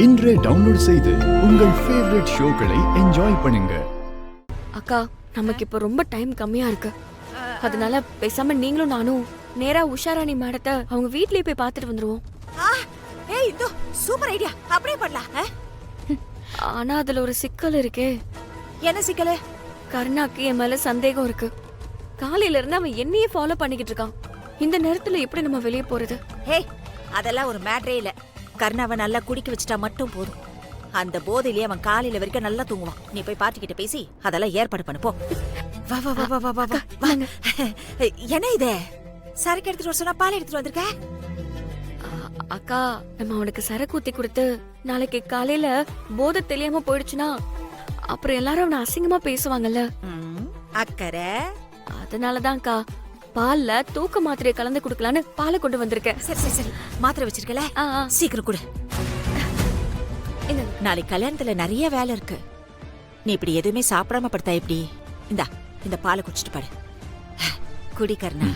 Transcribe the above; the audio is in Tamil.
இன்றே டவுன்லோட் செய்து உங்கள் ஃபேவரட் ஷோக்களை என்ஜாய் பண்ணுங்க. அக்கா, நமக்கு இப்ப ரொம்ப டைம் கம்மியா இருக்கு. அதனால பேசாம நீங்களும் நானும் நேரா உஷாராணி மேடத்தை அவங்க வீட்லயே போய் பார்த்துட்டு வந்துருவோம். ஏய் இதோ சூப்பர் ஐடியா, அப்படியே பண்ணலாம். ஆனா அதுல ஒரு சிக்கல் இருக்கே. என்ன சிக்கல்? கருணாக்கு என் மேல சந்தேகம் இருக்கு. காலையில இருந்து அவன் என்னையே ஃபாலோ பண்ணிக்கிட்டு இருக்கான். இந்த நேரத்துல எப்படி நம்ம வெளியே போறது? ஹே, அதெல்லாம் ஒரு மேட்டரே இல்ல. கர்ணாவை நல்லா குடிக்க வச்சுட்டா மட்டும் போதும். அந்த போதையிலேயே அவன் காலையில வரைக்கும் நல்லா தூங்குவான். நீ போய் பார்ட்டி கிட்ட பேசி அதெல்லாம் ஏற்பாடு பண்ணு போ. வா வா வா வா வா வா வா. என்ன இது? சரக்கு எடுத்துட்டு வர சொன்னா பால் எடுத்துட்டு வந்திருக்க? அக்கா, நம்ம அவனுக்கு சரக்கு ஊத்தி கொடுத்து நாளைக்கு காலையில போதை தெரியாம போயிடுச்சுன்னா அப்புறம் எல்லாரும் அவனை அசிங்கமா பேசுவாங்கல்ல. அக்கறை. அதனாலதான் அக்கா பால்ல தூக்க மாத்திரையை கலந்து குடுக்கலான்னு பாலை கொண்டு வந்திருக்கேன். சரி சரி சரி, மாத்திரை வச்சிருக்கல, சீக்கிரம் கொடு. நாளைக்கு கல்யாணத்துல நிறைய வேலை இருக்கு. நீ இப்படி எதுவுமே சாப்பிடாம படுத்தா எப்படி? இந்தா, இந்த பாலை குடிச்சிட்டு பாடு. குடி கர்ணா.